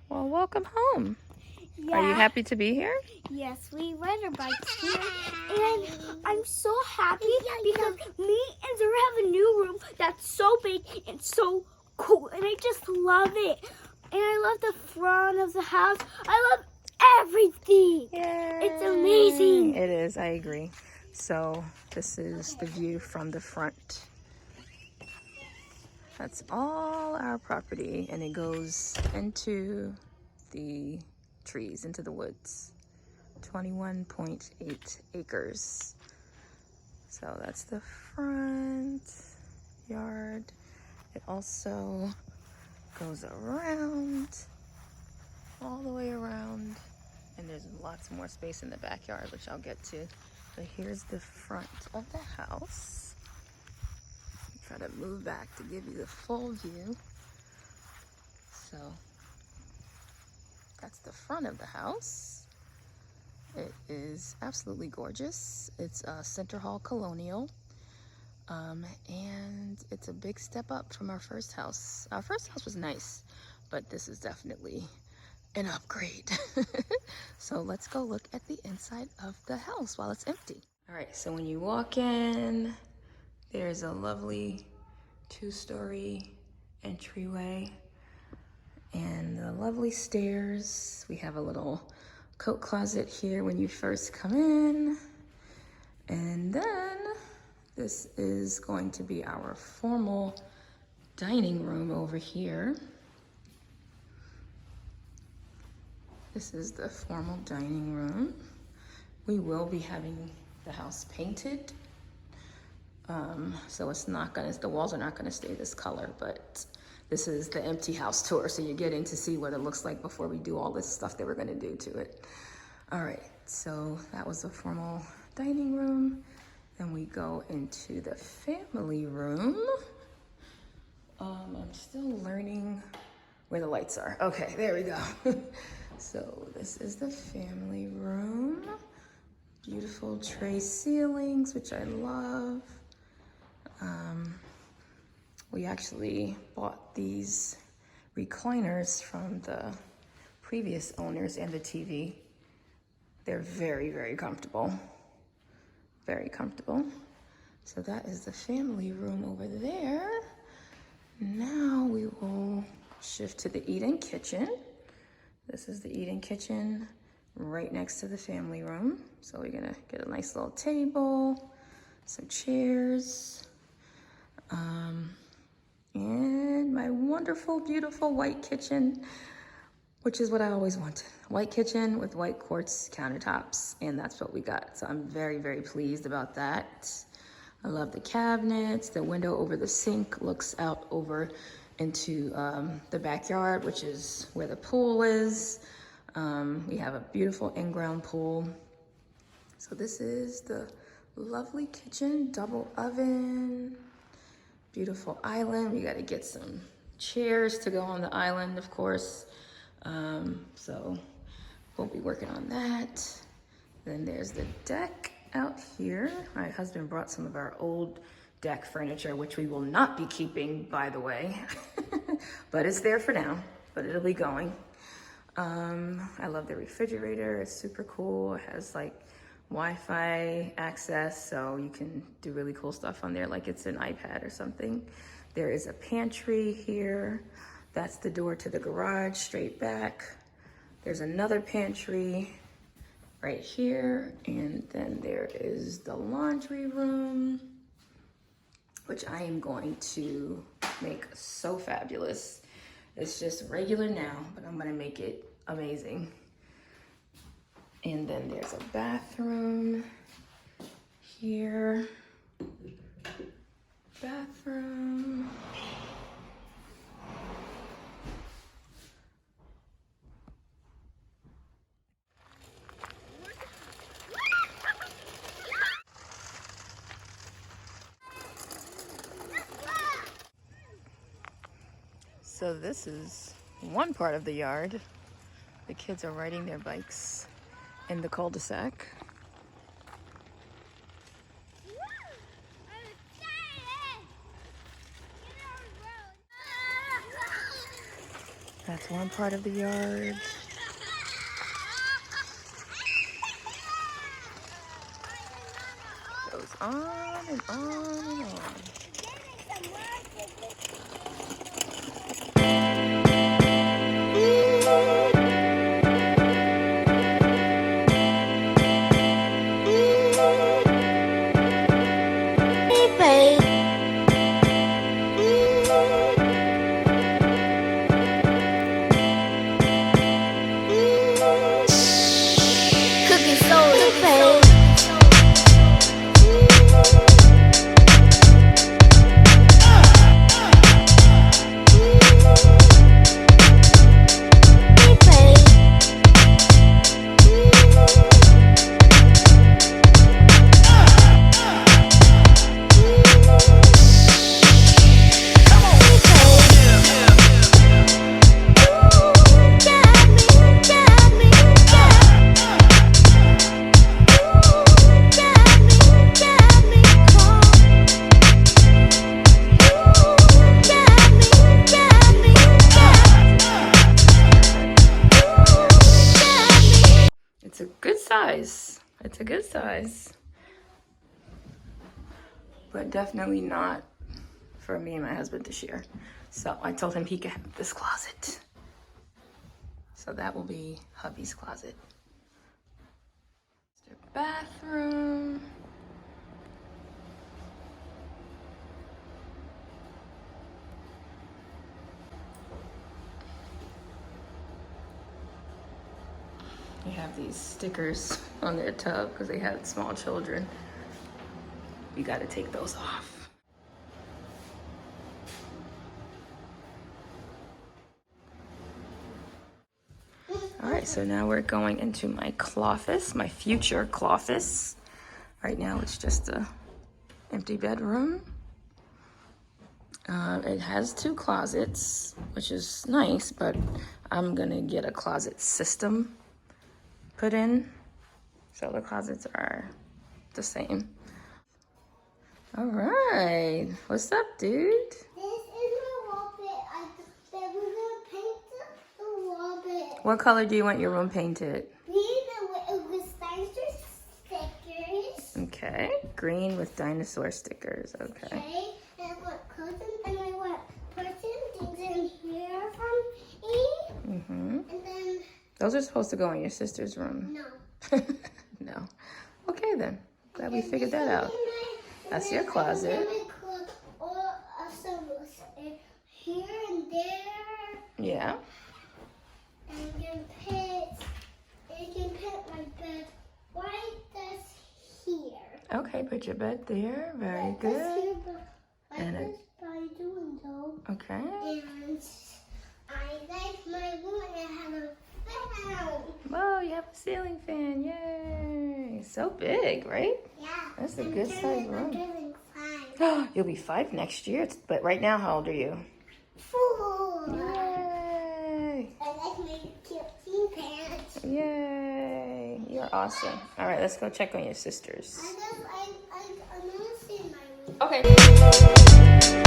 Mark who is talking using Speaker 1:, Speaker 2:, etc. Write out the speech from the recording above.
Speaker 1: Well, welcome home.
Speaker 2: Yeah.
Speaker 1: Are you happy to be here?
Speaker 2: Yes, we ride our bikes here, and I'm so happy because me and Zara have a new room that's so big and so cool, and I just love it. And I love the front of the house. I love everything.
Speaker 1: Yay.
Speaker 2: It's amazing.
Speaker 1: It is, I agree. So this is the view from the front. That's all our property, and it goes into the trees, into the woods. 21.8 acres. So that's the front yard. It also goes around, all the way around, and there's lots more space in the backyard, which I'll get to. But here's the front of the house. Try to move back to give you the full view. So that's the front of the house. It is absolutely gorgeous. It's a Center Hall Colonial, and it's a big step up from our first house. Our first house was nice, but this is definitely an upgrade. So let's go look at the inside of the house while it's empty. All right, so when you walk in, there's a lovely 2-story entryway and the lovely stairs. We have a little coat closet here when you first come in. And then this is going to be our formal dining room over here. This is the formal dining room. We will be having the house painted. So it's not gonna, the walls are not gonna stay this color, but this is the empty house tour, so you're getting to see what it looks like before we do all this stuff that we're gonna do to it. All right, so that was the formal dining room. Then we go into the family room. I'm still learning where the lights are. Okay, there we go. So this is the family room. Beautiful tray ceilings, which I love. We actually bought these recliners from the previous owners and the TV. They're very, very comfortable. Very comfortable. So that is the family room over there. Now we will shift to the eat-in kitchen. This is the eat-in kitchen right next to the family room. So we're gonna get a nice little table, some chairs, and my wonderful, beautiful white kitchen, which is what I always wanted. White kitchen with white quartz countertops, and that's what we got. So I'm very, very pleased about that. I love the cabinets. The window over the sink looks out over into the backyard, which is where the pool is. We have a beautiful in-ground pool. So this is the lovely kitchen, double oven, beautiful island. We gotta get some chairs to go on the island, of course. So we'll be working on that. Then there's the deck out here. My husband brought some of our old deck furniture, which we will not be keeping, by the way. But it's there for now, but it'll be going. I love the refrigerator. It's super cool. It has like Wi-Fi access, so you can do really cool stuff on there, like it's an iPad or something. There is a pantry here. That's the door to the garage, straight back. There's another pantry right here, and then there is the laundry room, which I am going to make so fabulous. It's just regular now, but I'm gonna make it amazing. And then there's a bathroom here. Bathroom. So this is one part of the yard. The kids are riding their bikes in the cul-de-sac. That's one part of the yard. Goes on and on and on. It's a good size. It's a good size. But definitely not for me and my husband to share. So I told him he could have this closet. So that will be hubby's closet. It's their bathroom. They have these stickers on their tub because they had small children. You got to take those off. All right, so now we're going into my Cloffice, my future Cloffice. Right now it's just a empty bedroom. It has 2 closets, which is nice, but I'm gonna get a closet system put in. So the closets are the same. All right, what's up, dude?
Speaker 2: This is my wallpaper. We're gonna paint the wallpaper.
Speaker 1: What color do you want your room painted?
Speaker 2: Green with dinosaur stickers.
Speaker 1: Okay, green with dinosaur stickers. Okay.
Speaker 2: Okay, and I want curtains, and I want things in here from me.
Speaker 1: Mm-hmm.
Speaker 2: And then
Speaker 1: Those are supposed to go in your sister's room.
Speaker 2: no.
Speaker 1: No. Okay then. Glad we figured that out. That's your closet.
Speaker 2: Here and there.
Speaker 1: Yeah.
Speaker 2: And you can put my bed right this here.
Speaker 1: Okay, put your bed there. Very
Speaker 2: This
Speaker 1: good.
Speaker 2: here, but
Speaker 1: And
Speaker 2: like this by doing though.
Speaker 1: Okay.
Speaker 2: And I like my room and it has a fan.
Speaker 1: Whoa, you have a ceiling fan. Yay. So big, right?
Speaker 2: Yeah.
Speaker 1: That's a
Speaker 2: I'm
Speaker 1: good size
Speaker 2: I'm
Speaker 1: room.
Speaker 2: turning 5.
Speaker 1: You'll be 5 next year. But right now, how old are you?
Speaker 2: 4.
Speaker 1: Yay.
Speaker 2: I like my cute jean pants.
Speaker 1: Yay. You're awesome. All right, let's go check on your sisters.
Speaker 2: I want to see my room.
Speaker 1: Okay.